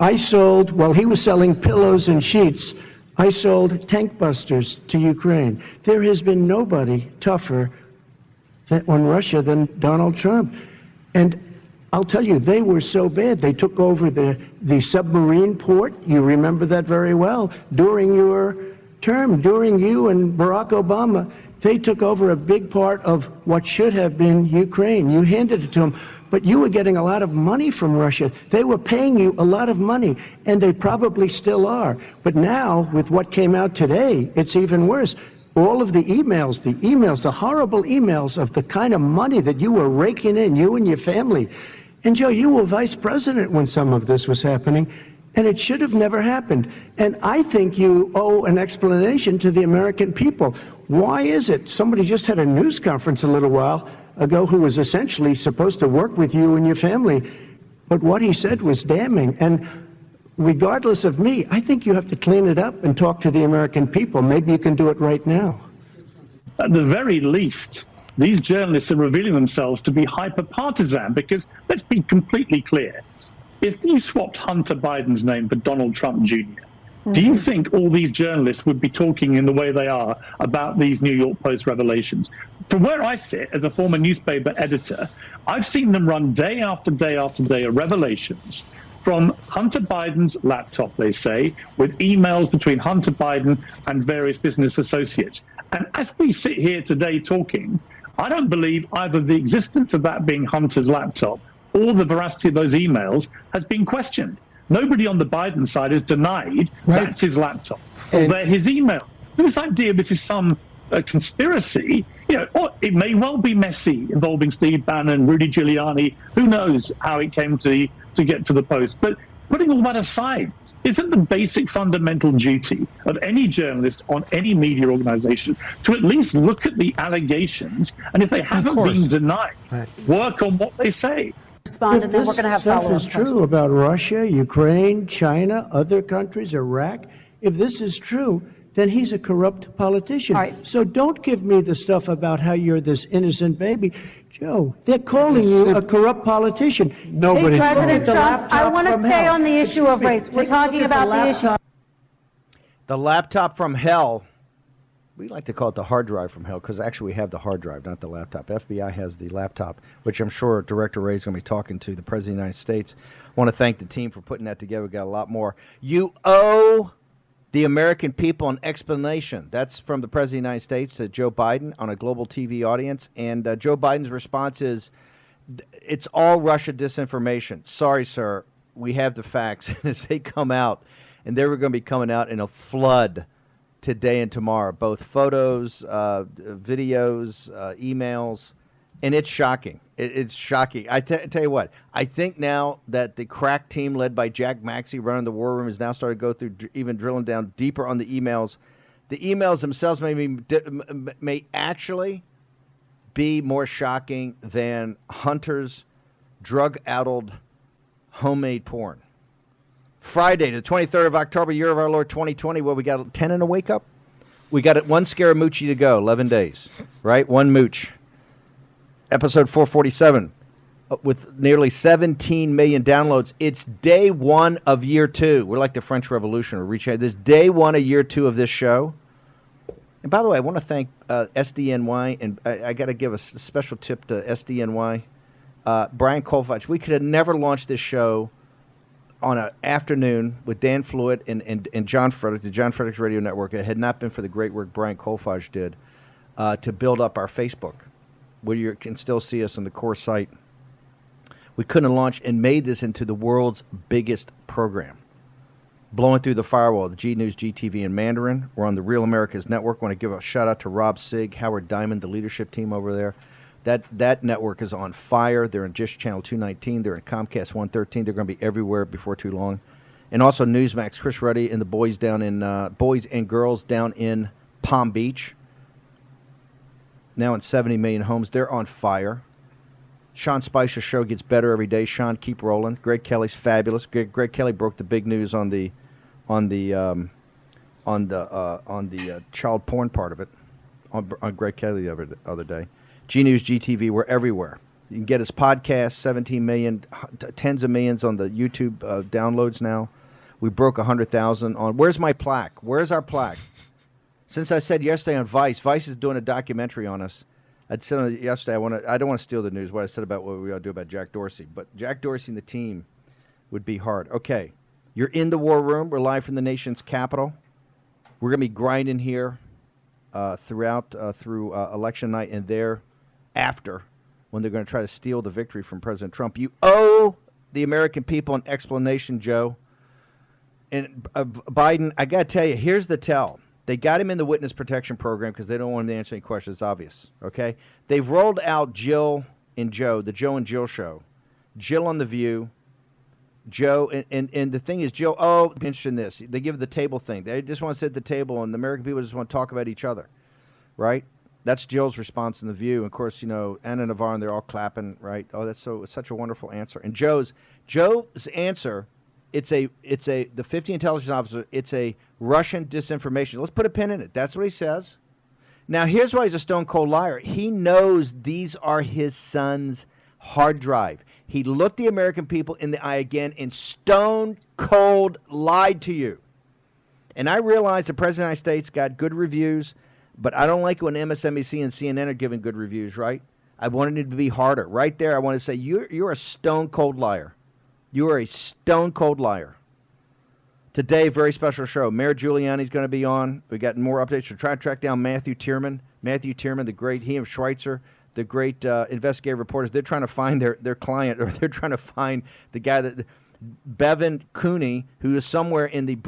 while he was selling pillows and sheets, I sold tank busters to Ukraine. There has been nobody tougher on Russia than Donald Trump. And I'll tell you, they were so bad. They took over the submarine port. You remember that very well. During your term, during you and Barack Obama, they took over a big part of what should have been Ukraine. You handed it to them. But you were getting a lot of money from Russia. They were paying you a lot of money, and they probably still are. But now, with what came out today, it's even worse. All of the emails, the horrible emails of the kind of money that you were raking in, you and your family. And Joe, you were vice president when some of this was happening, and it should have never happened. And I think you owe an explanation to the American people. Why is it? Somebody just had a news conference a little while ago who was essentially supposed to work with you and your family, but what he said was damning. And regardless of me, I think you have to clean it up and talk to the American people. Maybe you can do it right now. At the very least, these journalists are revealing themselves to be hyper-partisan, because let's be completely clear. If you swapped Hunter Biden's name for Donald Trump Jr., do you think all these journalists would be talking in the way they are about these New York Post revelations? From where I sit as a former newspaper editor, I've seen them run day after day after day of revelations from Hunter Biden's laptop, they say, with emails between Hunter Biden and various business associates. And as we sit here today talking, I don't believe either the existence of that being Hunter's laptop or the veracity of those emails has been questioned. Nobody on the Biden side has denied that's his laptop or they're his emails. This idea this is some conspiracy, or it may well be messy, involving Steve Bannon, Rudy Giuliani. Who knows how it came to get to the Post? But putting all that aside, isn't the basic fundamental duty of any journalist on any media organization to at least look at the allegations, and if they haven't been denied, work on what they say? Respond, and then we're going to have follow-up questions. If this stuff is true about Russia, Ukraine, China, other countries, Iraq, if this is true, then he's a corrupt politician. All right. So don't give me the stuff about how you're this innocent baby. Joe, they're calling you a corrupt politician. Nobody. President Trump, I want to stay on the issue of race. We're talking about the issue. The laptop from hell. We like to call it the hard drive from hell, because actually we have the hard drive, not the laptop. FBI has the laptop, which I'm sure Director Ray is going to be talking to the President of the United States. I want to thank the team for putting that together. We got a lot more. You owe the American people an explanation. That's from the President of the United States to Joe Biden on a global TV audience. And Joe Biden's response is, it's all Russia disinformation. Sorry, sir. We have the facts. And as they come out, and they're going to be coming out in a flood today and tomorrow, both photos, videos, emails, and it's shocking. It's shocking. I tell you what, I think now that the crack team led by Jack Maxey running the war room has now started to go through, even drilling down deeper on the emails. The emails themselves may actually be more shocking than Hunter's drug-addled homemade porn. Friday, the 23rd of October, year of our Lord 2020. Well, we got 10 in a wake up. We got one Scaramucci to go, 11 days, right? One mooch. Episode 447 with nearly 17 million downloads. It's day one of year two. We're like the French Revolution. We're reaching this day one of year two of this show. And by the way, I want to thank SDNY, and I got to give a special tip to SDNY. Brian Kolfage. We could have never launched this show on an afternoon with Dan Fluitt and John Frederick, the John Frederick's Radio Network. It had not been for the great work Brian Kolfage did to build up our Facebook, where you can still see us on the core site. We couldn't have launched and made this into the world's biggest program. Blowing through the firewall, the G News, GTV, and Mandarin. We're on the Real America's Network. I want to give a shout-out to Rob Sig, Howard Diamond, the leadership team over there. That network is on fire. They're in Dish Channel 219. They're in Comcast 113. They're going to be everywhere before too long. And also Newsmax, Chris Ruddy and the boys and girls down in Palm Beach. Now in 70 million homes. They're on fire. Sean Spicer's show gets better every day. Sean, keep rolling. Greg Kelly's fabulous. Greg Kelly broke the big news on the child porn part of it on Greg Kelly the other day. G News, GTV, we're everywhere. You can get his podcast, 17 million, tens of millions on the YouTube downloads now. We broke 100,000 on. Where's my plaque? Where's our plaque? Since I said yesterday on Vice is doing a documentary on us. I said yesterday I don't want to steal the news. What I said about what we ought to do about Jack Dorsey, but Jack Dorsey and the team would be hard. Okay, you're in the war room. We're live from the nation's capital. We're gonna be grinding here through election night and thereafter when they're going to try to steal the victory from President Trump. You owe the American people an explanation, Joe. And Biden, I got to tell you, here's the tell. They got him in the witness protection program because they don't want him to answer any questions. It's obvious, okay? They've rolled out Jill and Joe, the Joe and Jill show. Jill on The View. Joe, and the thing is, Jill, interested in this. They give the table thing. They just want to sit at the table, and the American people just want to talk about each other, right? That's Jill's response in The View. And of course, Anna Navarro, and they're all clapping, right? Oh, it's such a wonderful answer. And Joe's answer, the 50 intelligence officer, it's a Russian disinformation. Let's put a pin in it. That's what he says. Now, here's why he's a stone cold liar. He knows these are his son's hard drive. He looked the American people in the eye again and stone cold lied to you. And I realize the President of the United States got good reviews, but I don't like it when MSNBC and CNN are giving good reviews, right? I wanted it to be harder. Right there, I want to say, you're a stone cold liar. You are a stone cold liar. Today, very special show. Mayor Giuliani is going to be on. We got more updates. We're trying to track down Matthew Tierman. Matthew Tierman, the great, he and Schweitzer, the great investigative reporters. They're trying to find their client, or they're trying to find the guy that, Bevan Cooney, who is somewhere in the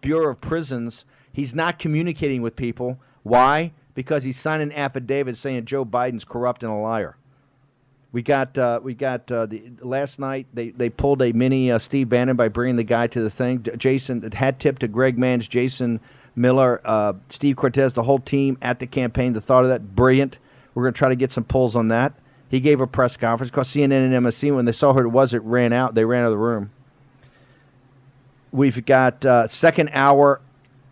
Bureau of Prisons. He's not communicating with people. Why? Because he's signing an affidavit saying Joe Biden's corrupt and a liar. We got the last night they pulled a mini Steve Bannon by bringing the guy to the thing. Jason, hat tip to Greg Manns, Jason Miller, Steve Cortez, the whole team at the campaign. The thought of that, brilliant. We're going to try to get some polls on that. He gave a press conference because CNN and MSC, when they saw who it was, it ran out. They ran out of the room. We've got second hour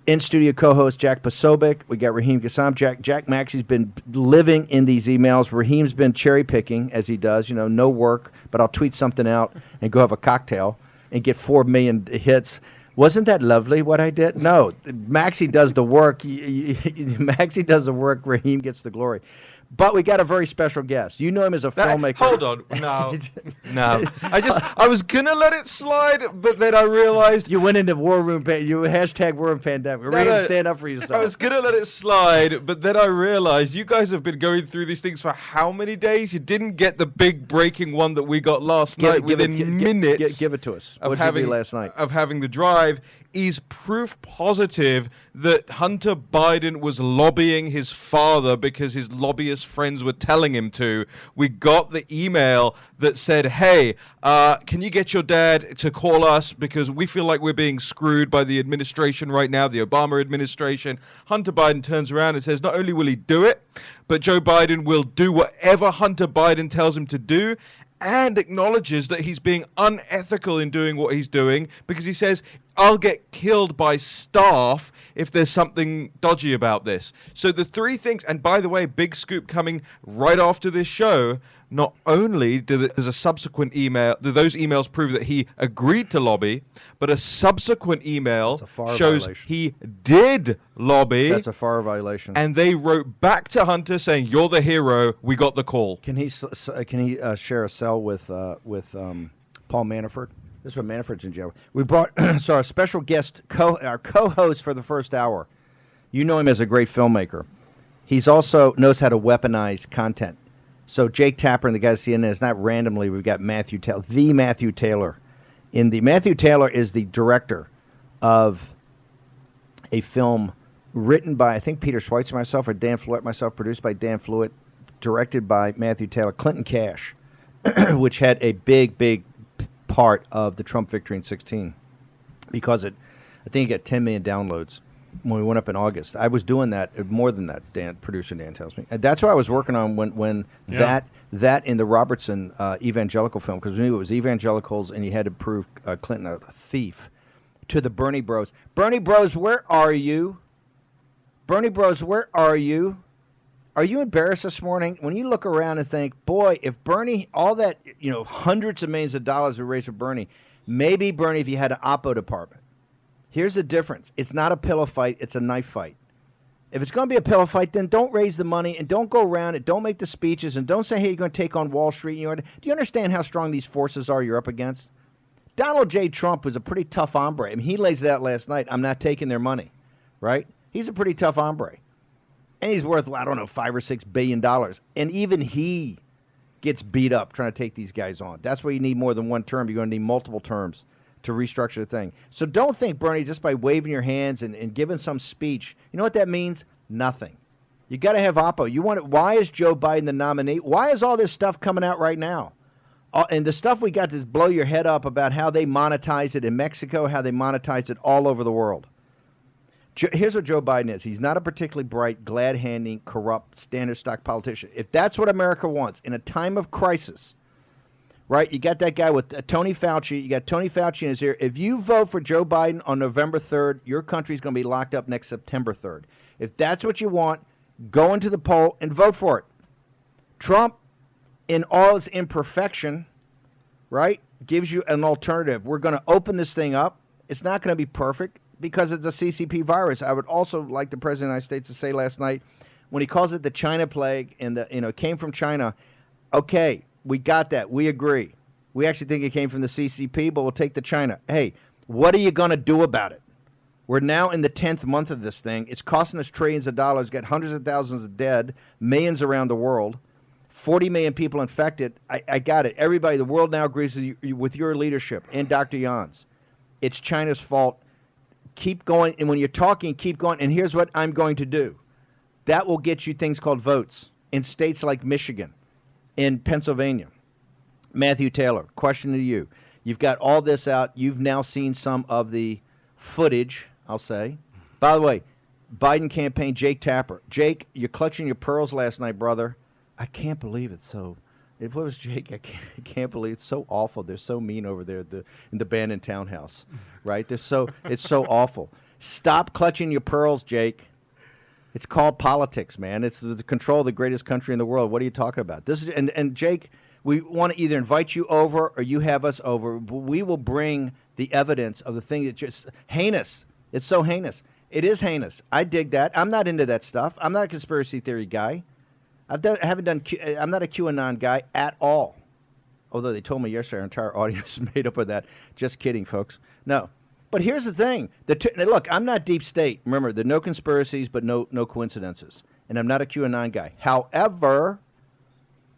in-studio co-host Jack Posobiec. We got Raheem Kassam. Jack Maxey's been living in these emails. Raheem's been cherry-picking, as he does. No work, but I'll tweet something out and go have a cocktail and get 4 million hits. Wasn't that lovely what I did? No, Maxey does the work. Maxey does the work. Raheem gets the glory. But we got a very special guest. You know him as a filmmaker. Hold on. No. I was going to let it slide, but then I realized. You went into war room, you hashtag war room pandemic. We're ready to stand up for yourself. I was going to let it slide, but then I realized you guys have been going through these things for how many days? You didn't get the big breaking one that we got last night within minutes. Give it to us. What did you do last night? Of having the drive. Is proof positive that Hunter Biden was lobbying his father because his lobbyist friends were telling him to. We got the email that said, hey, can you get your dad to call us because we feel like we're being screwed by the administration right now, the Obama administration. Hunter Biden turns around and says not only will he do it, but Joe Biden will do whatever Hunter Biden tells him to do, and acknowledges that he's being unethical in doing what he's doing because he says, I'll get killed by staff if there's something dodgy about this. So the three things, and by the way, big scoop coming right after this show, not only there's a subsequent email, do those emails prove that he agreed to lobby, but a subsequent email shows he did lobby. That's a FAR violation. And they wrote back to Hunter saying, you're the hero, we got the call. Can he share a cell with Paul Manafort? This is what Manafort's in jail. We brought our special guest, our co-host for the first hour. You know him as a great filmmaker. He's also knows how to weaponize content. So Jake Tapper and the guys at CNN is not randomly. We've got Matthew Taylor, the Matthew Taylor. Matthew Taylor is the director of a film written by, I think, Peter Schweitzer, myself, or Dan Flewitt, myself, produced by Dan Flewitt, directed by Matthew Taylor, Clinton Cash, which had a big part of the Trump victory in 2016 because I think it got 10 million downloads when we went up in August. I was doing that, more than that, producer Dan tells me. And that's what I was working on when that in the Robertson evangelical film, because we knew it was evangelicals and you had to prove Clinton a thief, to the Bernie Bros. Bernie Bros, where are you? Bernie Bros, where are you? Are you embarrassed this morning when you look around and think, boy, if Bernie, all that, hundreds of millions of dollars were raised for Bernie, maybe Bernie, if you had an Oppo department. Here's the difference. It's not a pillow fight. It's a knife fight. If it's going to be a pillow fight, then don't raise the money and don't go around it. Don't make the speeches and don't say, hey, you're going to take on Wall Street. Do you understand how strong these forces are you're up against? Donald J. Trump was a pretty tough hombre. I mean, he lays it out last night. I'm not taking their money, right? He's a pretty tough hombre. And he's worth, I don't know, $5 or $6 billion. And even he gets beat up trying to take these guys on. That's why you need more than one term. You're going to need multiple terms to restructure the thing. So don't think, Bernie, just by waving your hands and giving some speech, you know what that means? Nothing. You got to have Oppo. You want it. Why is Joe Biden the nominee? Why is all this stuff coming out right now? And the stuff we got to blow your head up about how they monetize it in Mexico, how they monetize it all over the world. Here's what Joe Biden is. He's not a particularly bright, glad-handing, corrupt, standard stock politician. If that's what America wants in a time of crisis, right? You got that guy with Tony Fauci. You got Tony Fauci in his ear. If you vote for Joe Biden on November 3rd, your country's going to be locked up next September 3rd. If that's what you want, go into the poll and vote for it. Trump, in all its imperfection, right, gives you an alternative. We're going to open this thing up. It's not going to be perfect because it's a CCP virus. I would also like the President of the United States to say last night when he calls it the China plague and it came from China. Okay, we got that. We agree. We actually think it came from the CCP, but we'll take the China. Hey, what are you going to do about it? We're now in the 10th month of this thing. It's costing us trillions of dollars, got hundreds of thousands of dead, millions around the world, 40 million people infected. I got it. Everybody, the world now agrees with your leadership and Dr. Jan's. It's China's fault. Keep going. And when you're talking, keep going. And here's what I'm going to do. That will get you things called votes in states like Michigan, in Pennsylvania. Matthew Taylor, question to you. You've got all this out. You've now seen some of the footage, I'll say. By the way, Biden campaign, Jake Tapper. Jake, you're clutching your pearls last night, brother. I can't believe it. It was Jake. I can't believe it's so awful. They're so mean over there in the Bannon townhouse, right? It's so awful. Stop clutching your pearls, Jake. It's called politics, man. It's the control of the greatest country in the world. What are you talking about? This is and Jake, we want to either invite you over or you have us over. We will bring the evidence of the thing that just heinous. It's so heinous. It is heinous. I dig that. I'm not into that stuff. I'm not a conspiracy theory guy. I'm not a QAnon guy at all. Although they told me yesterday our entire audience is made up of that. Just kidding, folks. No. But here's the thing. Look, I'm not deep state. Remember, there are no conspiracies, but no coincidences. And I'm not a QAnon guy. However,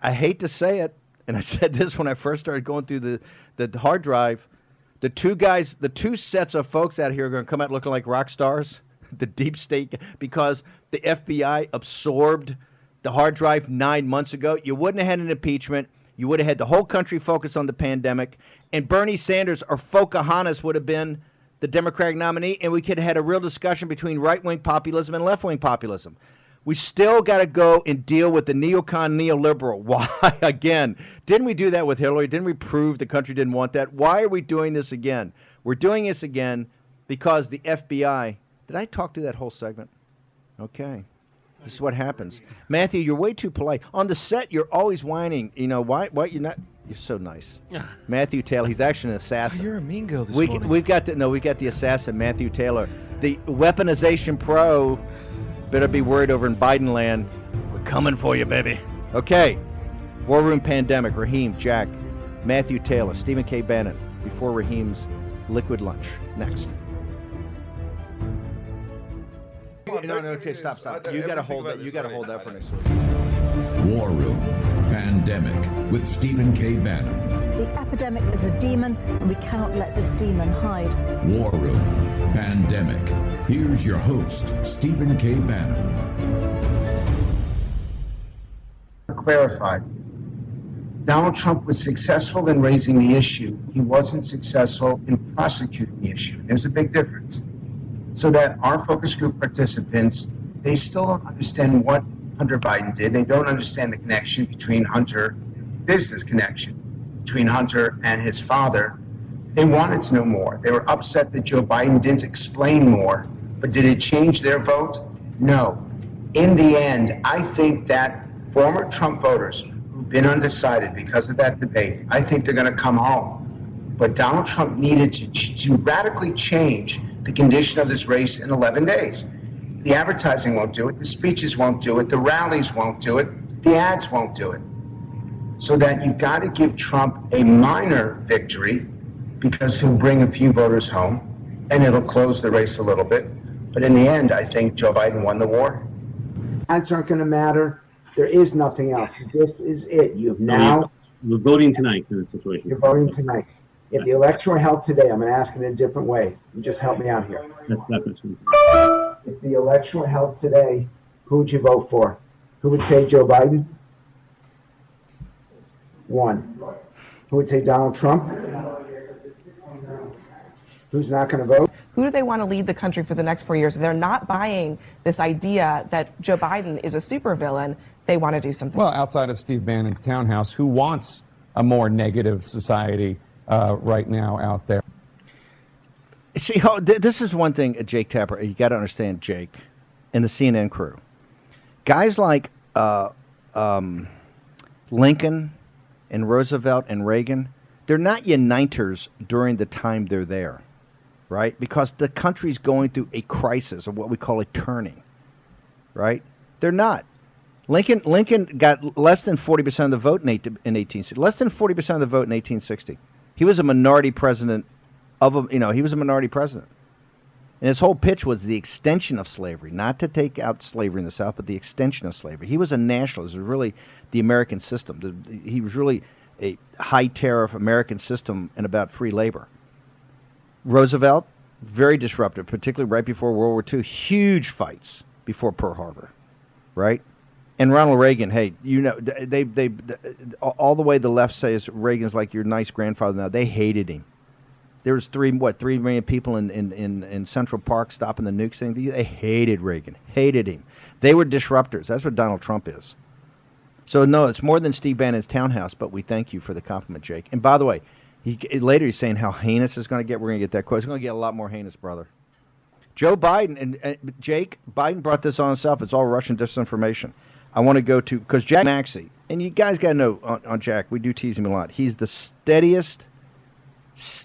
I hate to say it, and I said this when I first started going through the hard drive, the two sets of folks out here are going to come out looking like rock stars, the deep state, because the FBI absorbed the hard drive 9 months ago. You wouldn't have had an impeachment. You would have had the whole country focus on the pandemic. And Bernie Sanders or Heinous would have been the Democratic nominee, and we could have had a real discussion between right-wing populism and left-wing populism. We still got to go and deal with the neocon neoliberal. Why? Again, didn't we do that with Hillary? Didn't we prove the country didn't want that? Why are we doing this again? We're doing this again because the FBI. Did I talk to that whole segment? Okay. This is what happens. Matthew, you're way too polite. On the set, you're always whining. You know, why you're not? You're so nice. Matthew Taylor, he's actually an assassin. Oh, you're a mean girl this morning. We've got the assassin, Matthew Taylor. The weaponization pro better be worried over in Biden land. We're coming for you, baby. Okay. War Room Pandemic, Raheem, Jack, Matthew Taylor, Stephen K. Bannon, before Raheem's Liquid Lunch. Next. No, okay, stop. You got to hold that. You got to hold that for next week. War Room Pandemic with Stephen K. Bannon. The epidemic is a demon, and we cannot let this demon hide. War Room Pandemic. Here's your host, Stephen K. Bannon. Clarify. Donald Trump was successful in raising the issue. He wasn't successful in prosecuting the issue. There's a big difference. So that our focus group participants, they still don't understand what Hunter Biden did. They don't understand the connection between Hunter, business connection between Hunter and his father. They wanted to know more. They were upset that Joe Biden didn't explain more. But did it change their vote? No. in the end, I think that former Trump voters who've been undecided because of that debate, I think they're going to come home. But Donald Trump needed to radically change the condition of this race in 11 days. The advertising won't do it. The speeches won't do it. The rallies won't do it. The ads won't do it. So that you've got to give Trump a minor victory because he'll bring a few voters home and it'll close the race a little bit. But in the end, I think Joe Biden won the war. Ads aren't going to matter. There is nothing else. This is it. You've now. We're voting tonight in that situation. You're voting tonight. If the election were held today, I'm going to ask it in a different way. You just help me out here. If the election were held today, who would you vote for? Who would say Joe Biden? One. Who would say Donald Trump? Who's not going to vote? Who do they want to lead the country for the next 4 years? They're not buying this idea that Joe Biden is a supervillain. They want to do something. Well, outside of Steve Bannon's townhouse, who wants a more negative society right now out there? See, this is one thing, Jake Tapper, you got to understand, Jake, and the CNN crew. Guys like Lincoln and Roosevelt and Reagan, they're not uniters during the time they're there, right? Because the country's going through a crisis, or what we call a turning, right? They're not. Lincoln got less than 40% of the vote in 1860. Less than 40% of the vote in 1860. He was a minority president he was a minority president. And his whole pitch was the extension of slavery, not to take out slavery in the South, but the extension of slavery. He was a nationalist. It was really the American system. He was really a high tariff American system and about free labor. Roosevelt, very disruptive, particularly right before World War II. Huge fights before Pearl Harbor, right? And Ronald Reagan, hey, you know, they all the way the left says Reagan's like your nice grandfather now. They hated him. There was 3 million people in Central Park stopping the nukes thing. They hated Reagan, hated him. They were disruptors. That's what Donald Trump is. So, no, it's more than Steve Bannon's townhouse, but we thank you for the compliment, Jake. And by the way, later he's saying how heinous is going to get. We're going to get that quote. It's going to get a lot more heinous, brother. Joe Biden and Jake, Biden brought this on himself. It's all Russian disinformation. I want to go to, because Jack Maxey, and you guys got to know on Jack, we do tease him a lot. He's the steadiest,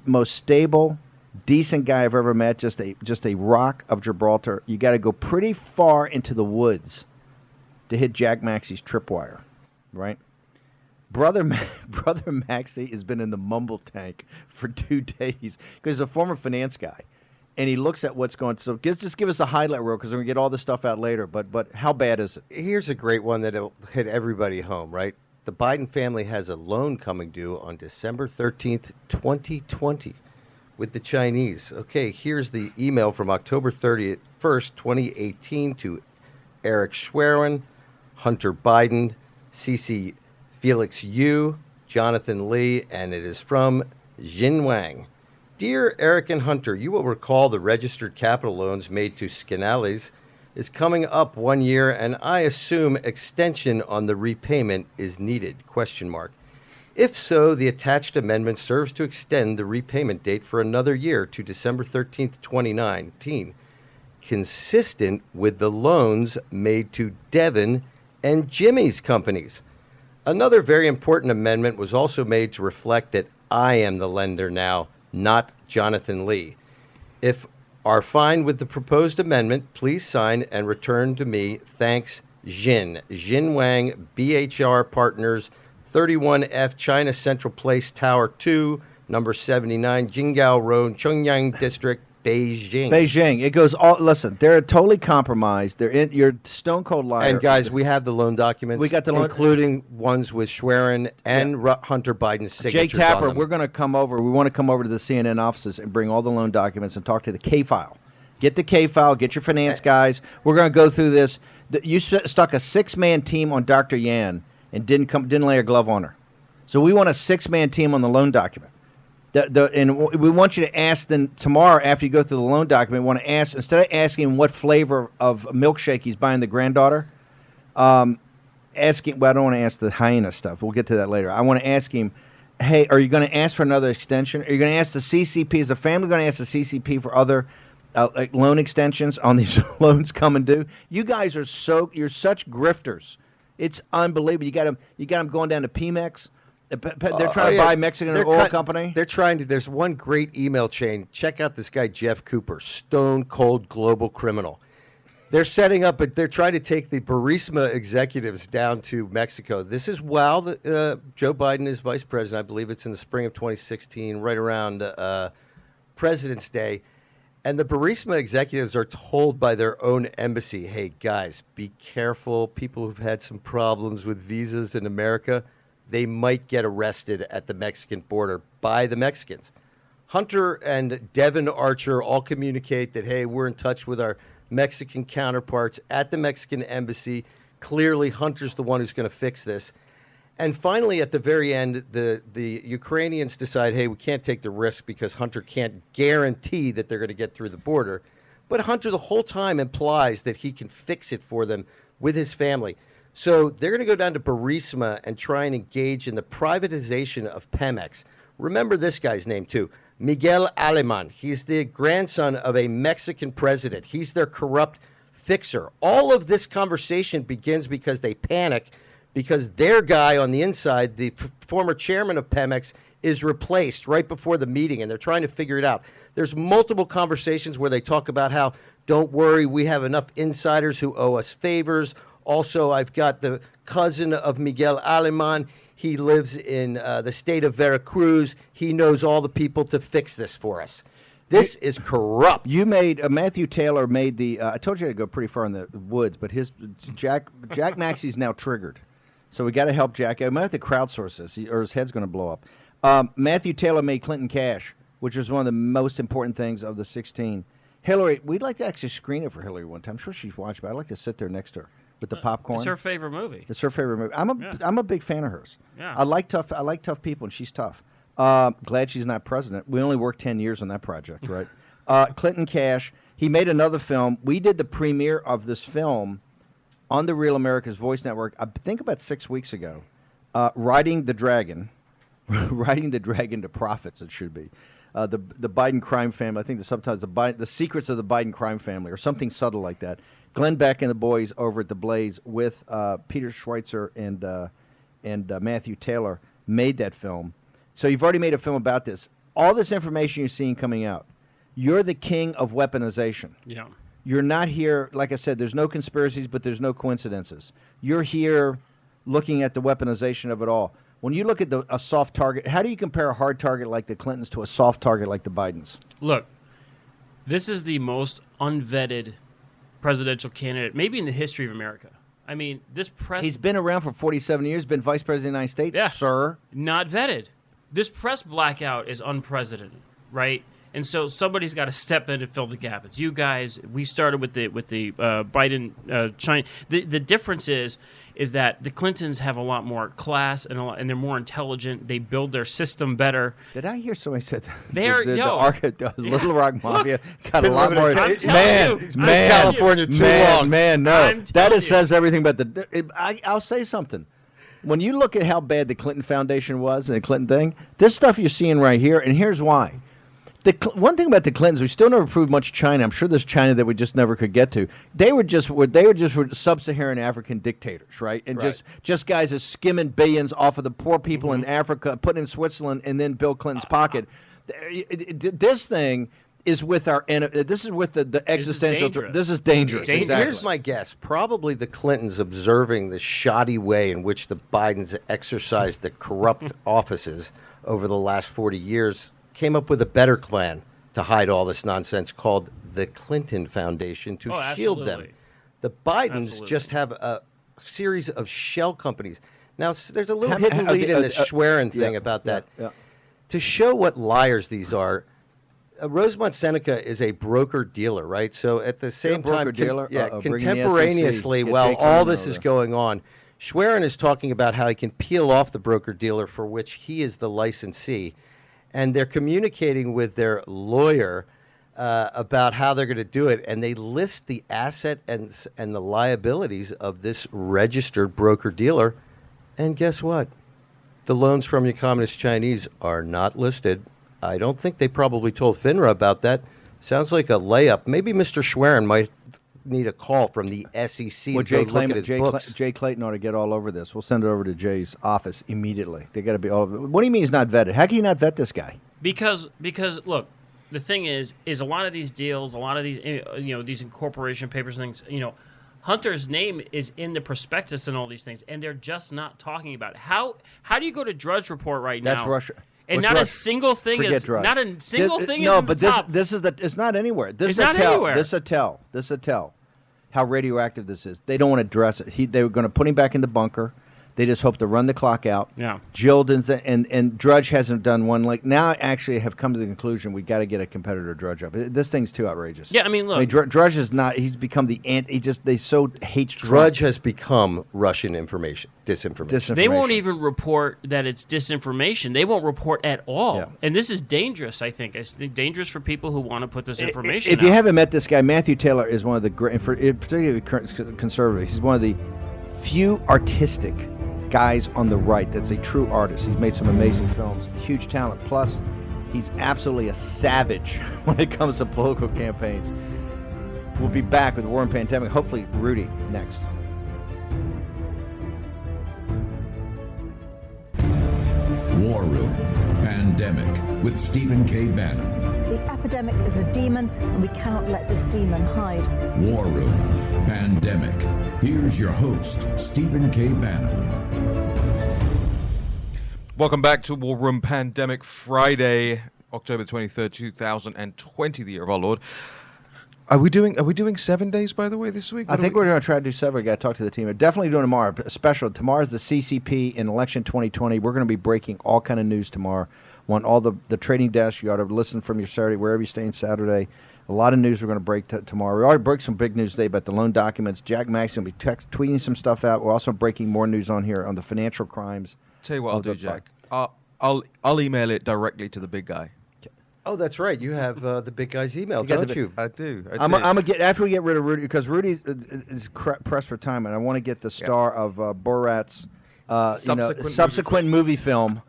most stable, decent guy I've ever met. Just a rock of Gibraltar. You got to go pretty far into the woods to hit Jack Maxey's tripwire, right? Brother Maxey has been in the mumble tank for 2 days because he's a former finance guy, and he looks at what's going. So just give us a highlight reel because we're gonna get all this stuff out later. But how bad is it? Here's a great one that'll hit everybody home, right? The Biden family has a loan coming due on December 13th, 2020 with the Chinese. Okay, here's the email from October 31st, 2018 to Eric Schwerin, Hunter Biden, CC Felix Yu, Jonathan Lee, and it is from Jin Wang. Dear Eric and Hunter, you will recall the registered capital loans made to Skinales is coming up 1 year, and I assume extension on the repayment is needed, ? If so, the attached amendment serves to extend the repayment date for another year to December 13th, 2019, consistent with the loans made to Devon and Jimmy's companies. Another very important amendment was also made to reflect that I am the lender now, not Jonathan Lee. If are fine with the proposed amendment, please sign and return to me. Thanks, Jin Wang, BHR Partners, 31F China Central Place, Tower 2, number 79, Jingao Road, Chongyang District, Beijing. It goes all. Listen, they're totally compromised. They're in. You're stone cold liar. And guys, we have the loan documents. We got the loan, including ones with Schwerin and Hunter Biden's signatures. Jake Tapper, we're going to come over. We want to come over to the CNN offices and bring all the loan documents and talk to the K file. Get the K file. Get your finance guys. We're going to go through this. You stuck a 6-man team on Dr. Yan and didn't lay a glove on her. So we want a 6-man team on the loan document. And we want you to ask then tomorrow after you go through the loan document, we want to ask, instead of asking what flavor of milkshake he's buying the granddaughter, ask him, well, I don't want to ask the Heinous stuff. We'll get to that later. I want to ask him, hey, are you going to ask for another extension? Are you going to ask the CCP? Is the family going to ask the CCP for other like loan extensions on these loans coming due. You guys are you're such grifters. It's unbelievable. You got them going down to Pemex. They're trying to buy Mexican oil company. They're trying to. There's one great email chain. Check out this guy Jeff Cooper, stone cold global criminal. They're setting up, but they're trying to take the Burisma executives down to Mexico. This is while Joe Biden is vice president. I believe it's in the spring of 2016, right around President's Day. And the Burisma executives are told by their own embassy, hey, guys, be careful. People who've had some problems with visas in America, they might get arrested at the Mexican border by the Mexicans. Hunter and Devin Archer all communicate that, hey, we're in touch with our Mexican counterparts at the Mexican embassy. Clearly, Hunter's the one who's going to fix this. And finally, at the very end, the Ukrainians decide, hey, we can't take the risk because Hunter can't guarantee that they're going to get through the border. But Hunter the whole time implies that he can fix it for them with his family. So they're going to go down to Burisma and try and engage in the privatization of Pemex. Remember this guy's name, too. Miguel Alemán. He's the grandson of a Mexican president. He's their corrupt fixer. All of this conversation begins because they panic because their guy on the inside, the former chairman of Pemex, is replaced right before the meeting, and they're trying to figure it out. There's multiple conversations where they talk about how, don't worry, we have enough insiders who owe us favors. Also, I've got the cousin of Miguel Alemán. He lives in the state of Veracruz. He knows all the people to fix this for us. This is corrupt. You made Matthew Taylor made the. I told you to go pretty far in the woods, but his Jack Maxey's now triggered, so we got to help Jack. I might have to crowdsource this, or his head's going to blow up. Matthew Taylor made Clinton cash, which was one of the most important things of the 16. Hillary, we'd like to actually screen it for Hillary one time. I'm sure she's watched, but I'd like to sit there next to her with the popcorn. It's her favorite movie. It's her favorite movie. I'm a big fan of hers. Yeah. I like tough people, and she's tough. Glad she's not president. We only worked 10 years on that project, right? Clinton Cash. He made another film. We did the premiere of this film on the Real America's Voice Network, I think about 6 weeks ago. Riding the Dragon. Riding the Dragon to Profits, it should be. The Biden crime family. I think sometimes the secrets of the Biden crime family, or something subtle like that. Glenn Beck and the boys over at The Blaze with Peter Schweitzer and Matthew Taylor made that film. So you've already made a film about this. All this information you're seeing coming out, you're the king of weaponization. Yeah. You're not here, like I said, there's no conspiracies, but there's no coincidences. You're here looking at the weaponization of it all. When you look at a soft target, how do you compare a hard target like the Clintons to a soft target like the Bidens? Look, this is the most unvetted presidential candidate, maybe in the history of America. I mean, this press... He's been around for 47 years, been vice president of the United States, sir. Not vetted. This press blackout is unprecedented, right? And so somebody's got to step in and fill the gap. It's you guys. We started with the Biden China. The difference is that the Clintons have a lot more class and they're more intelligent. They build their system better. Did I hear somebody said that? The Little Rock Mafia got a lot more. Man, California too long. Man, no, that says everything about I'll say something. When you look at how bad the Clinton Foundation was and the Clinton thing, this stuff you're seeing right here, and here's why. One thing about the Clintons, we still never proved much China. I'm sure there's China that we just never could get to. They were just sub-Saharan African dictators, right? And just guys that skimming billions off of the poor people in Africa, putting in Switzerland, and then Bill Clinton's pocket. This thing is with our enemy. This is with the existential. This is dangerous. Exactly. Here's my guess. Probably the Clintons, observing the shoddy way in which the Bidens exercised the corrupt offices over the last 40 years, came up with a better plan to hide all this nonsense called the Clinton Foundation to shield them. The Bidens just have a series of shell companies. Now, there's a little hidden lead in this Schwerin thing about that. Yeah. To show what liars these are, Rosemont Seneca is a broker-dealer, right? So at the same time, contemporaneously, while all this is going on, Schwerin is talking about how he can peel off the broker-dealer for which he is the licensee. And they're communicating with their lawyer about how they're going to do it, and they list the asset and the liabilities of this registered broker-dealer. And guess what? The loans from the Communist Chinese are not listed. I don't think they probably told FINRA about that, Sounds like a layup. Maybe Mr. Schwerin might need a call from the SEC Well, to go look at his books. Jay Clayton ought to get all over this. We'll send it over to Jay's office immediately. They got to be all over. What do you mean he's not vetted? How can you not vet this guy? Because look, the thing is a lot of these deals, a lot of these these incorporation papers and things, Hunter's name is in the prospectus and all these things, and they're just not talking about it. How do you go to Drudge Report right now? That's Russia. And What's not Russia? a single thing Forget is Drudge. not a single thing No, is in but the top. this is it's not anywhere. This It's is a not tell. anywhere. This is a tell. This is a tell. How radioactive this is. They don't want to address it. They were going to put him back in the bunker. They just hope to run the clock out. Yeah. Jill and Drudge hasn't done one. Like now, I actually have come to the conclusion we got to get a competitor Drudge up. This thing's too outrageous. Yeah, I mean, look. Drudge is not. He's become the ant. They so hates Drudge has become Russian disinformation. They won't even report that it's disinformation. They won't report at all. Yeah. And this is dangerous, I think. It's dangerous for people who want to put this information If you out. haven't met this guy, Matthew Taylor is one of the great, particularly conservatives. He's one of the few artistic guys on the right that's a true artist. He's made some amazing films, huge talent. Plus, he's absolutely a savage when it comes to political campaigns. We'll be back with War and Pandemic. Hopefully, Rudy next. War Room Pandemic with Stephen K. Bannon. The epidemic is a demon, and we cannot let this demon hide. War Room Pandemic. Here's your host, Stephen K. Bannon. Welcome back to War Room Pandemic Friday, October 23rd, 2020, the year of our Lord. Are we doing 7 days, by the way, this week? I think we're going to try to do 7. We got to talk to the team. We're definitely doing tomorrow. Special. Tomorrow's the CCP in election 2020. We're going to be breaking all kind of news tomorrow. Want all the trading desks. You ought to listen from your Saturday, wherever you stay in Saturday. A lot of news we're going to break tomorrow. We already broke some big news today about the loan documents. Jack Maxey will be tweeting some stuff out. We're also breaking more news on here on the financial crimes. Tell you what I'll do, Jack. I'll email it directly to the big guy. Oh, that's right. You have the big guy's email, don't you? I do. I'm gonna get after we get rid of Rudy, because Rudy is pressed for time, and I want to get the star of Borat's subsequent movie film.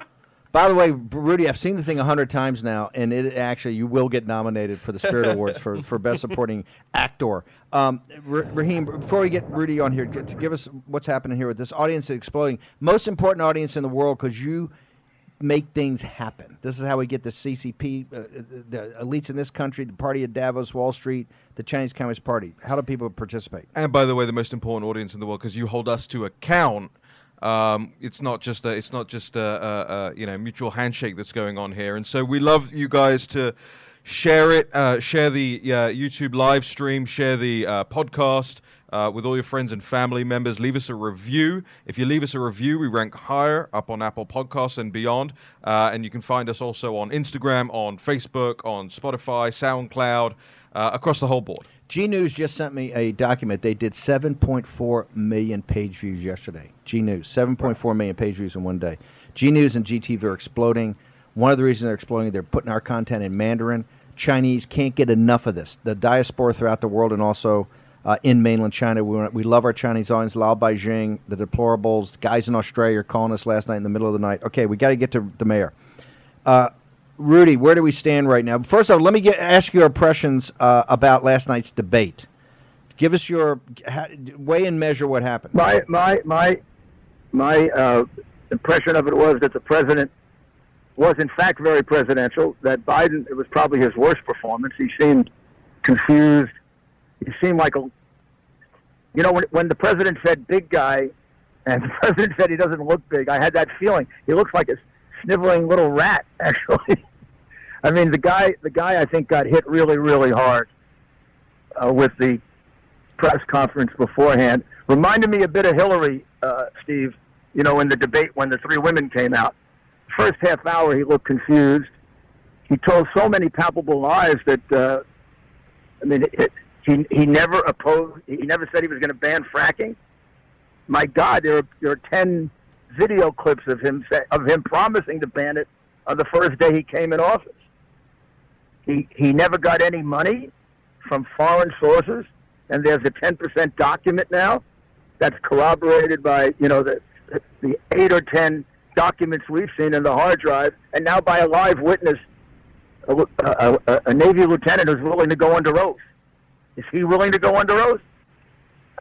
By the way, Rudy, I've seen the thing 100 times now, and you will get nominated for the Spirit Awards for Best Supporting Actor. Raheem, before we get Rudy on here, to give us what's happening here with this audience exploding. Most important audience in the world, because you make things happen. This is how we get the CCP, the elites in this country, the party of Davos, Wall Street, the Chinese Communist Party. How do people participate? And by the way, the most important audience in the world, because you hold us to account. It's not just a mutual handshake that's going on here, and so we love you guys to share it, share the YouTube live stream, share the podcast with all your friends and family members. Leave us a review. If you leave us a review, we rank higher up on Apple Podcasts and beyond. And you can find us also on Instagram, on Facebook, on Spotify, SoundCloud, across the whole board. G News just sent me a document. They did 7.4 million page views yesterday. G News, 7.4 million page views in one day. G News and GTV are exploding. One of the reasons they're exploding, they're putting our content in Mandarin. Chinese can't get enough of this. The diaspora throughout the world and also in mainland China. We love our Chinese audience. Lao Beijing, the deplorables, guys in Australia are calling us last night in the middle of the night. Okay, we got to get to the mayor. Rudy, where do we stand right now? First off, let me ask your impressions about last night's debate. Give us your weigh and measure what happened. My impression of it was that the president was in fact very presidential. That Biden, it was probably his worst performance. He seemed confused. He seemed like when the president said "big guy," and the president said he doesn't look big, I had that feeling. He looks like a sniveling little rat, actually. I mean, the guy I think got hit really, really hard with the press conference beforehand. Reminded me a bit of Hillary, Steve, in the debate when the three women came out. First half hour, he looked confused. He told so many palpable lies that, he never opposed, he never said he was going to ban fracking. My God, there are 10 video clips of him promising to ban it on the first day he came in office. He never got any money from foreign sources, and there's a 10% document now that's corroborated by the 8 or 10 documents we've seen in the hard drive, and now by a live witness a Navy lieutenant who's willing to go under oath. Is he willing to go under oath?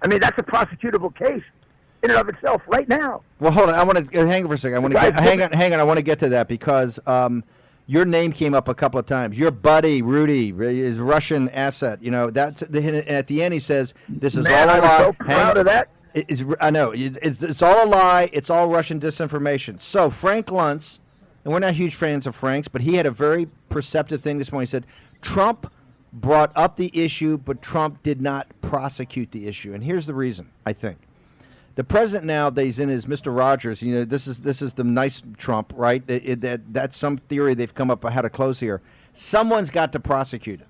I mean, that's a prosecutable case in and of itself right now. Well, hold on. I want to hang on for a second. Hang on. I want to get to that because your name came up a couple of times. Your buddy Rudy is Russian asset. You know that's at the end. He says this is all a lie. I'm so proud of that. I know it's all a lie. It's all Russian disinformation. So Frank Luntz, and we're not huge fans of Frank's, but he had a very perceptive thing this morning. He said Trump brought up the issue, but Trump did not prosecute the issue. And here's the reason, I think. The president now that he's in is Mr. Rogers. You know, this is the nice Trump, right? That's some theory they've come up with how to close here. Someone's got to prosecute it.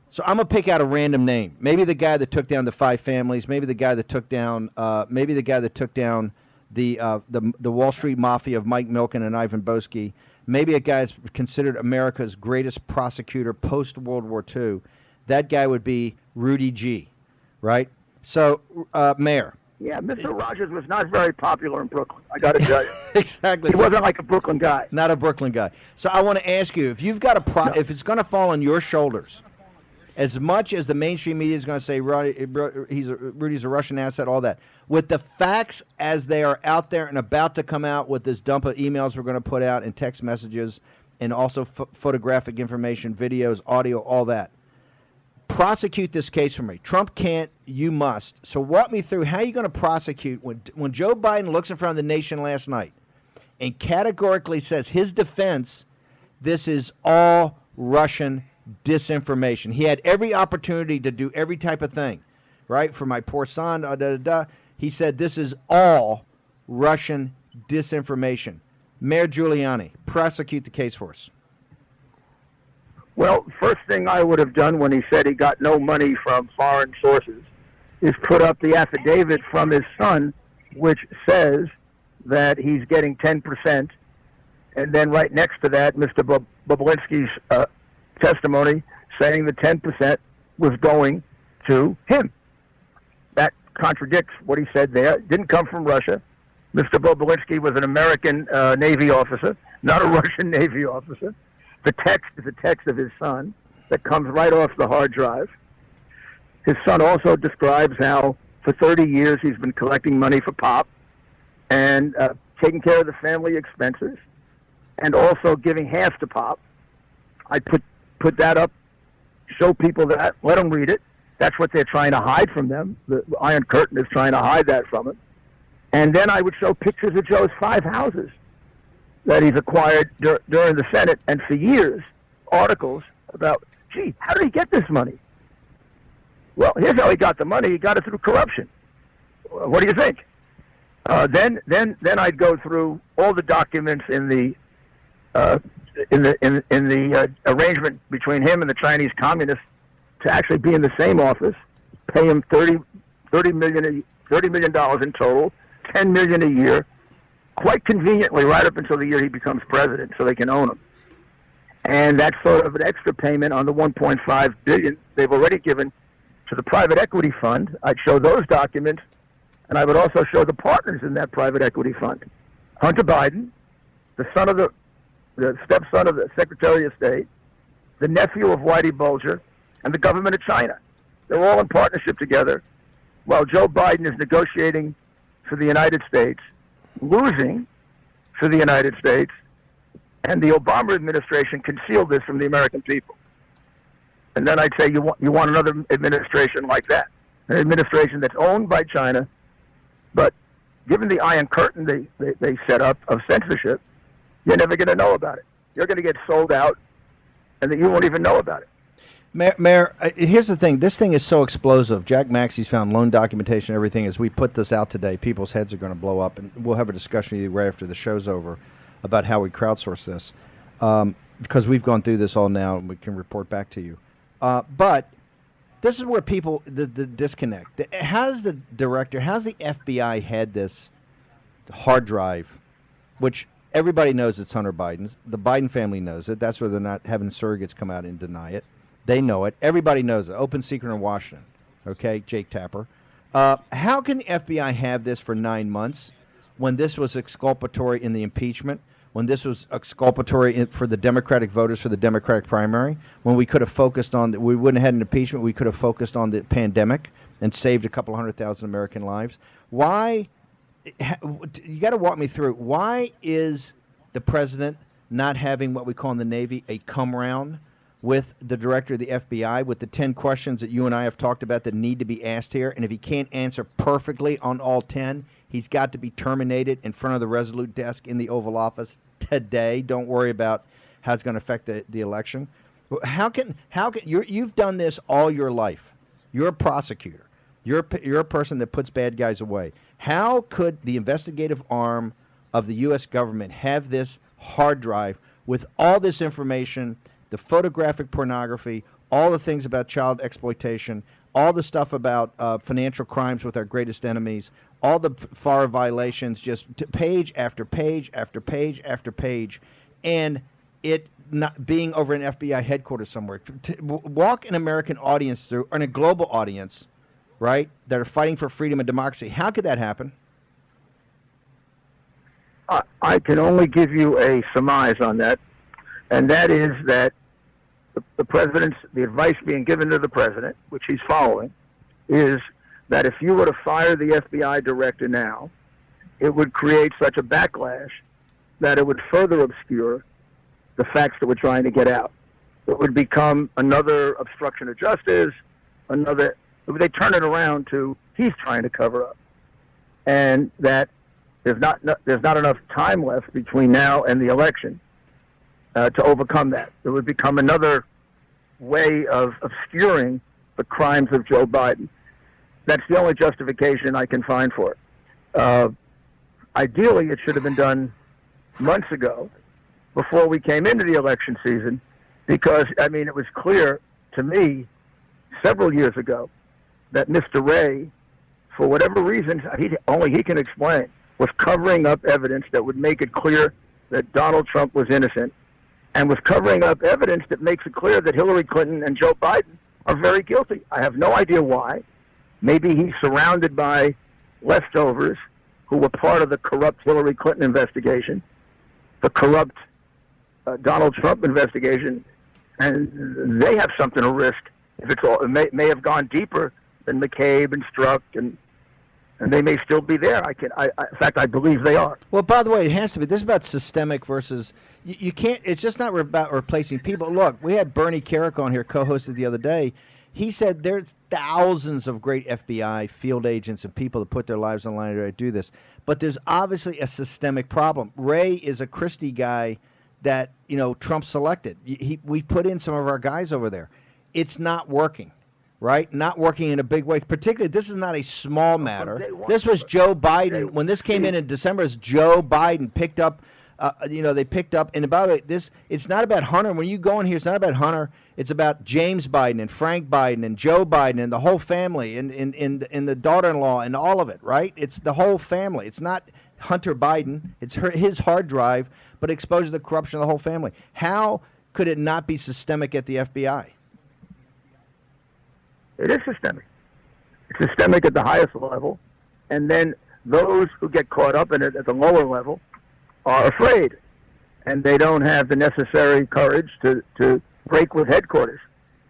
So I'm gonna pick out a random name. Maybe the guy that took down the 5 families. Maybe the guy that took down. The Wall Street Mafia of Mike Milken and Ivan Boesky. Maybe a guy that's considered America's greatest prosecutor post World War II. That guy would be Rudy G. Right? So, Mayor. Yeah, Mr. Rogers was not very popular in Brooklyn, I got to tell you. Exactly. He wasn't like a Brooklyn guy. Not a Brooklyn guy. So I want to ask you, if you've got if it's going to fall on your shoulders, as much as the mainstream media is going to say Rudy's a Russian asset, all that, with the facts as they are out there and about to come out with this dump of emails we're going to put out and text messages and also photographic information, videos, audio, all that, prosecute this case for me. Trump can't, you must. So walk me through how you're going to prosecute when Joe Biden looks in front of the nation last night and categorically says his defense, this is all Russian disinformation. He had every opportunity to do every type of thing, right? For my poor son, He said this is all Russian disinformation. Mayor Giuliani, prosecute the case for us. Well, first thing I would have done when he said he got no money from foreign sources is put up the affidavit from his son, which says that he's getting 10%. And then right next to that, Mr. Bobulinski's testimony saying the 10% was going to him. That contradicts what he said there. It didn't come from Russia. Mr. Bobulinski was an American Navy officer, not a Russian Navy officer. The text is a text of his son that comes right off the hard drive. His son also describes how for 30 years he's been collecting money for Pop and taking care of the family expenses and also giving half to Pop. I put that up, show people that, let them read it. That's what they're trying to hide from them. The Iron Curtain is trying to hide that from them. And then I would show pictures of Joe's 5 houses that he's acquired during the Senate, and for years, articles about, gee, how did he get this money? Well, here's how he got the money. He got it through corruption. What do you think? Then I'd go through all the documents in the arrangement between him and the Chinese communists to actually be in the same office, pay him $30 million in total, $10 million a year, quite conveniently right up until the year he becomes president, so they can own him. And that's sort of an extra payment on the $1.5 billion they've already given to the private equity fund. I'd show those documents, and I would also show the partners in that private equity fund. Hunter Biden, the stepson of the Secretary of State, the nephew of Whitey Bulger, and the government of China. They're all in partnership together, while Joe Biden is negotiating for the United States, losing for the United States, and the Obama administration concealed this from the American people. And then I'd say you want another administration like that, an administration that's owned by China, but given the Iron Curtain they set up of censorship, you're never going to know about it. You're going to get sold out, and then you won't even know about it. Mayor, here's the thing. This thing is so explosive. Jack Maxey's found loan documentation and everything. As we put this out today, people's heads are going to blow up, and we'll have a discussion with you right after the show's over about how we crowdsource this, because we've gone through this all now, and we can report back to you. But this is where people, the disconnect. How's the FBI had this hard drive, which everybody knows it's Hunter Biden's. The Biden family knows it. That's where they're not having surrogates come out and deny it. They know it. Everybody knows it. Open secret in Washington. Okay, Jake Tapper. How can the FBI have this for 9 months when this was exculpatory in the impeachment, when this was exculpatory for the Democratic voters for the Democratic primary, when we could have focused on, we wouldn't have had an impeachment, we could have focused on the pandemic and saved a couple 100,000 American lives. Why, you got to walk me through, why is the president not having what we call in the Navy a come round with the director of the FBI with the 10 questions that you and I have talked about that need to be asked here? And if he can't answer perfectly on all 10, he's got to be terminated in front of the Resolute desk in the Oval Office today. Don't worry about how it's going to affect the election. How can you've done this all your life? You're a prosecutor. You're a person that puts bad guys away. How could the investigative arm of the U.S. government have this hard drive with all this information, the photographic pornography, all the things about child exploitation, all the stuff about financial crimes with our greatest enemies, all the FAR violations, just page after page after page after page, and it not being over an FBI headquarters somewhere? To walk an American audience through, and a global audience, right, that are fighting for freedom and democracy. How could that happen? I can only give you a surmise on that, and that is that the advice being given to the president, which he's following, is that if you were to fire the FBI director now, it would create such a backlash that it would further obscure the facts that we're trying to get out. It would become another obstruction of justice, they turn it around to he's trying to cover up, and that there's not enough time left between now and the election to overcome that. It would become another way of obscuring the crimes of Joe Biden. That's the only justification I can find for it. Ideally, it should have been done months ago, before we came into the election season, because, I mean, it was clear to me several years ago that Mr. Ray, for whatever reasons only he can explain, was covering up evidence that would make it clear that Donald Trump was innocent, and was covering up evidence that makes it clear that Hillary Clinton and Joe Biden are very guilty. I have no idea why. Maybe he's surrounded by leftovers who were part of the corrupt Hillary Clinton investigation, the corrupt Donald Trump investigation, and they have something to risk. If it's all, it may have gone deeper than McCabe and Strzok, and they may still be there. In fact, I believe they are. Well, by the way, it has to be. This is about systemic versus. You can't. It's just not about replacing people. Look, we had Bernie Kerik on here, co-hosted the other day. He said there's thousands of great FBI field agents and people that put their lives on the line to do this, but there's obviously a systemic problem. Ray is a Christie guy that Trump selected. We put in some of our guys over there. It's not working. Right? Not working in a big way. Particularly, this is not a small matter. This was Joe Biden. When this came in December, it's Joe Biden picked up, they picked up. And by the way, it's not about Hunter. When you go in here, it's not about Hunter. It's about James Biden and Frank Biden and Joe Biden and the whole family and the daughter-in-law and all of it, right? It's the whole family. It's not Hunter Biden. It's his hard drive, but exposure to the corruption of the whole family. How could it not be systemic at the FBI? It is systemic. It's systemic at the highest level, and then those who get caught up in it at the lower level are afraid, and they don't have the necessary courage to break with headquarters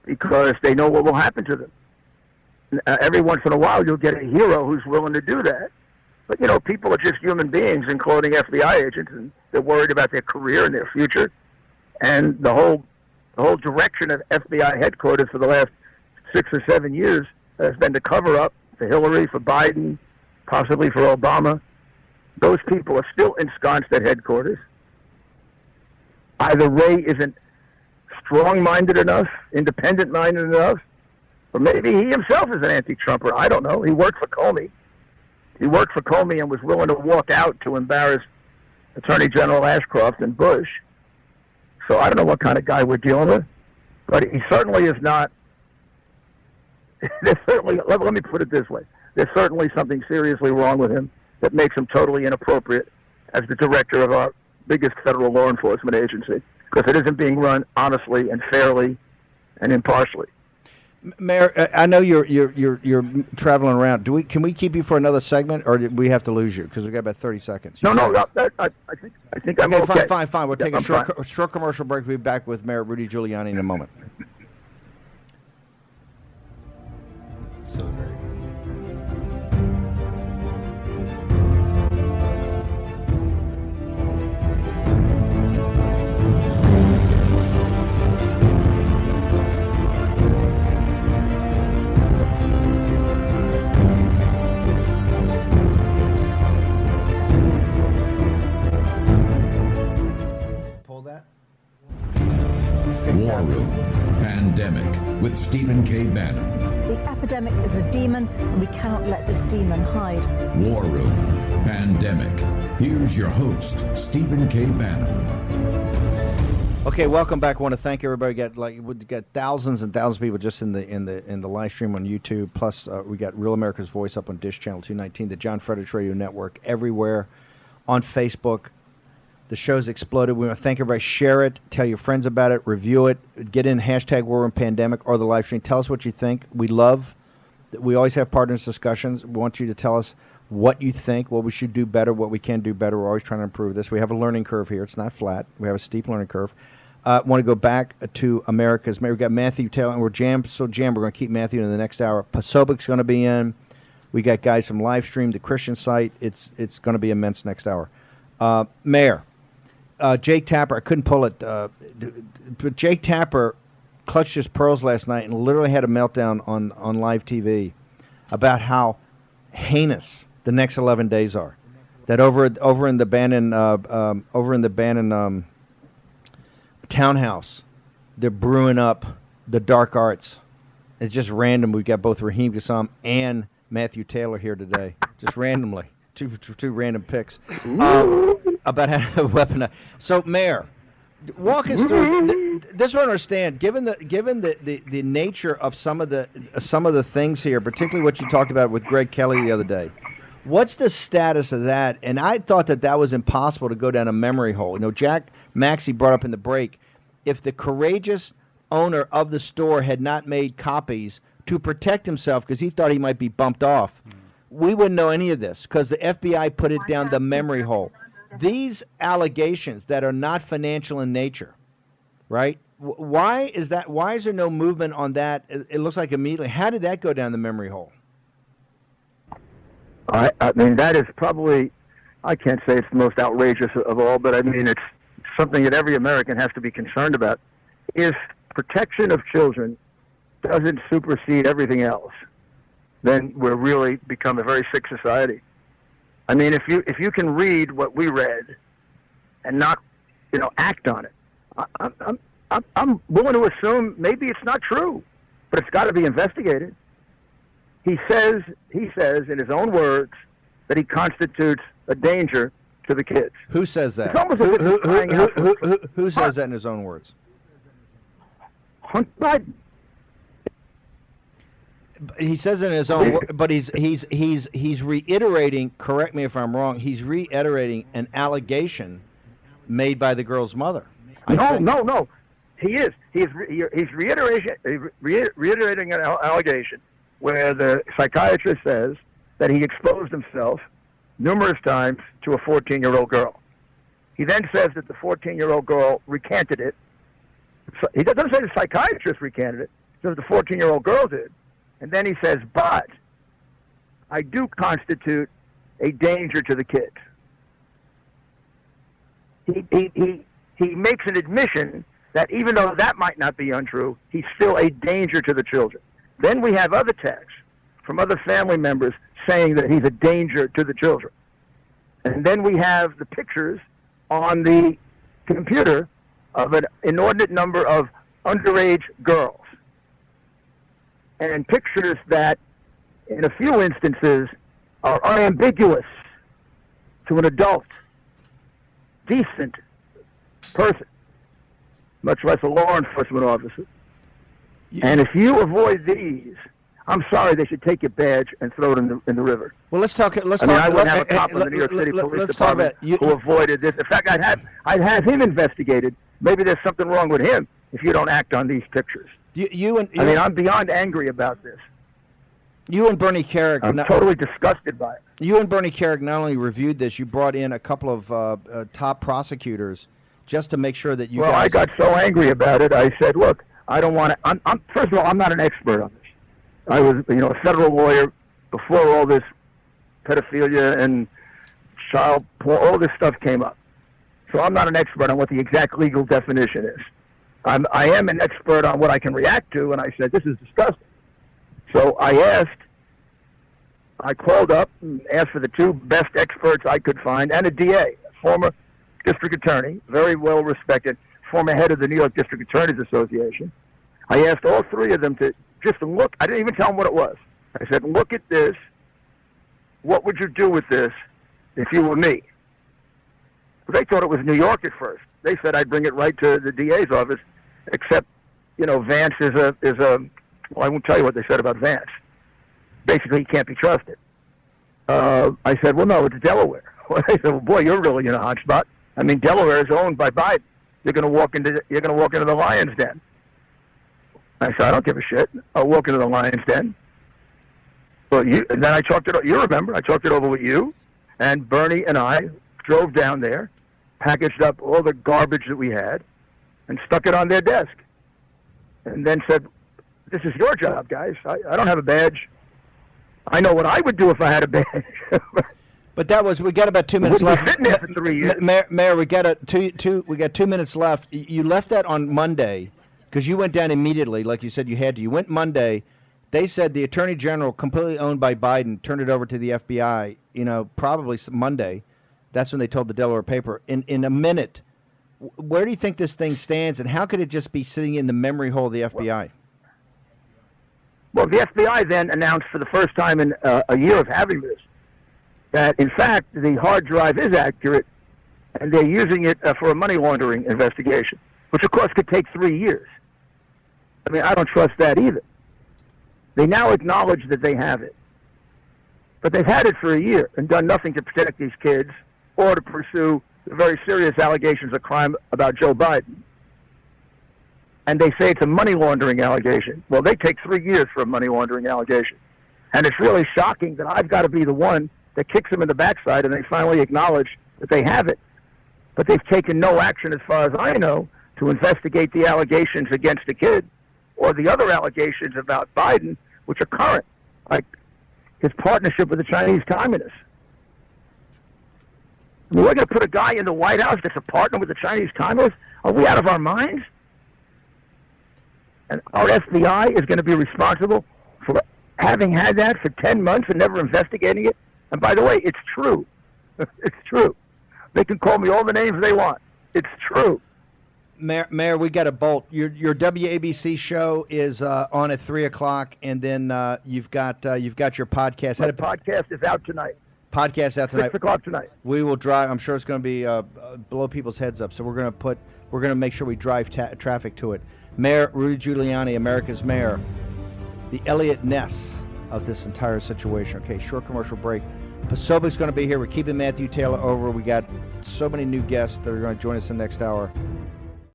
because they know what will happen to them. Every once in a while, you'll get a hero who's willing to do that, but people are just human beings, including FBI agents, and they're worried about their career and their future, and the whole direction of FBI headquarters for the last 6 or 7 years has been to cover up for Hillary, for Biden, possibly for Obama. Those people are still ensconced at headquarters. Either Ray isn't strong-minded enough, independent-minded enough, or maybe he himself is an anti-Trumper. I don't know. He worked for Comey. And was willing to walk out to embarrass Attorney General Ashcroft and Bush. So I don't know what kind of guy we're dealing with, but he certainly is not. There's certainly, let me put it this way, there's certainly something seriously wrong with him that makes him totally inappropriate as the director of our biggest federal law enforcement agency, because it isn't being run honestly and fairly and impartially. Mayor, I know you're traveling around. Can we keep you for another segment, or do we have to lose you because we got about 30 seconds? I I think I'm okay. Fine. We'll take a short commercial break. We'll be back with Mayor Rudy Giuliani in a moment. So great. War Room Pandemic with Stephen K. Bannon. The epidemic is a demon, and we cannot let this demon hide. War Room Pandemic. Here's your host, Stephen K. Bannon. Okay, welcome back. I want to thank everybody. We got thousands and thousands of people just in the live stream on YouTube. Plus, we got Real America's Voice up on Dish Channel 219, the John Fredericks Radio Network, everywhere on Facebook. The show's exploded. We want to thank everybody. Share it. Tell your friends about it. Review it. Get in hashtag War Room Pandemic or the live stream. Tell us what you think. We always have partners discussions. We want you to tell us what you think, what we should do better, what we can do better. We're always trying to improve this. We have a learning curve here. It's not flat. We have a steep learning curve. Want to go back to America's Mayor. We've got Matthew Taylor, and we're jammed. We're going to keep Matthew in the next hour. Pasobik's going to be in. We got guys from Livestream, the Christian site. It's going to be immense next hour. Mayor. Jake Tapper, I couldn't pull it, but Jake Tapper clutched his pearls last night and literally had a meltdown on live TV about how heinous the next 11 days are. That over in the Bannon townhouse, they're brewing up the dark arts. It's just random. We've got both Raheem Kassam and Matthew Taylor here today, just randomly. Two random picks about how to weaponize. So, Mayor, walk us through this. I understand. Given the nature of some of the things here, particularly what you talked about with Greg Kelly the other day, what's the status of that? And I thought that was impossible to go down a memory hole. You know, Jack Maxey brought up in the break, if the courageous owner of the store had not made copies to protect himself because he thought he might be bumped off, we wouldn't know any of this because the FBI put it down the memory hole. These allegations that are not financial in nature, right? Why is that? Why is there no movement on that? It looks like immediately. How did that go down the memory hole? I mean, that is probably, I can't say it's the most outrageous of all, but I mean, it's something that every American has to be concerned about. If protection of children doesn't supersede everything else, then we're really become a very sick society. I mean, if you can read what we read and not, act on it, I'm willing to assume maybe it's not true, but it's got to be investigated. He says in his own words that he constitutes a danger to the kids. Who says that? It's almost as if he's crying out for who says that in his own words? Hunter Biden. He says it in his own word, but he's reiterating. Correct me if I'm wrong. He's reiterating an allegation made by the girl's mother. No. He is. He's reiterating an allegation where the psychiatrist says that he exposed himself numerous times to a 14-year-old girl. He then says that the 14-year-old girl recanted it. So he doesn't say the psychiatrist recanted it. He says the 14-year-old girl did. And then he says, but I do constitute a danger to the kids. He makes an admission that even though that might not be untrue, he's still a danger to the children. Then we have other texts from other family members saying that he's a danger to the children. And then we have the pictures on the computer of an inordinate number of underage girls. And pictures that, in a few instances, are unambiguous to an adult, decent person, much less a law enforcement officer. And if you avoid these, I'm sorry, they should take your badge and throw it in the river. Well, let's talk. I would have a cop in the New York City Police Department who avoided this. In fact, I'd have him investigated. Maybe there's something wrong with him if you don't act on these pictures. I'm beyond angry about this. You and Bernie Carrick. I'm totally disgusted by it. You and Bernie Carrick not only reviewed this, you brought in a couple of top prosecutors just to make sure that you Well, guys... I got so angry about it, I said, look, I don't want to... First of all, I'm not an expert on this. I was, a federal lawyer before all this pedophilia and child porn, all this stuff came up. So I'm not an expert on what the exact legal definition is. I am an expert on what I can react to, and I said, this is disgusting. So I called up and asked for the two best experts I could find, and a DA, a former district attorney, very well respected, former head of the New York District Attorneys Association. I asked all three of them to just look. I didn't even tell them what it was. I said, look at this. What would you do with this if you were me? They thought it was New York at first. They said I'd bring it right to the DA's office, except, Vance is a well, I won't tell you what they said about Vance. Basically, he can't be trusted. I said, well, no, it's Delaware. Well, they said, well, boy, you're really in a hot spot. I mean, Delaware is owned by Biden. You're going to walk into the lion's den. I said, I don't give a shit. I'll walk into the lion's den. Well, and then I talked it. You remember? I talked it over with you, and Bernie and I drove down there, packaged up all the garbage that we had, and stuck it on their desk, and then said, "This is your job, guys. I don't have a badge. I know what I would do if I had a badge." But we got about 2 minutes left. Sitting there for 3 years. Mayor, we got 2 minutes left. You left that on Monday because you went down immediately, like you said you had to. You went Monday. They said the Attorney General, completely owned by Biden, turned it over to the FBI. Probably Monday. That's when they told the Delaware paper. In a minute, where do you think this thing stands, and how could it just be sitting in the memory hole of the FBI? Well, the FBI then announced for the first time in a year of having this that, in fact, the hard drive is accurate, and they're using it for a money laundering investigation, which, of course, could take 3 years. I mean, I don't trust that either. They now acknowledge that they have it. But they've had it for a year and done nothing to protect these kids or to pursue the very serious allegations of crime about Joe Biden. And they say it's a money laundering allegation. Well, they take 3 years for a money laundering allegation. And it's really shocking that I've got to be the one that kicks them in the backside and they finally acknowledge that they have it. But they've taken no action, as far as I know, to investigate the allegations against the kid or the other allegations about Biden, which are current, like his partnership with the Chinese communists. I mean, we're going to put a guy in the White House that's a partner with the Chinese communists? Are we out of our minds? And our FBI is going to be responsible for having had that for 10 months and never investigating it? And by the way, it's true. It's true. They can call me all the names they want. It's true. Mayor, we got to bolt. Your WABC show is on at 3 o'clock, and then you've got your podcast. My podcast is out tonight. Podcast out tonight. 6 o'clock tonight. We will drive. I'm sure it's going to be blow people's heads up. So we're going to make sure we drive traffic to it. Mayor Rudy Giuliani, America's mayor, the Elliot Ness of this entire situation. Okay, short commercial break. Pasobic's going to be here. We're keeping Matthew Taylor over. We got so many new guests that are going to join us in the next hour.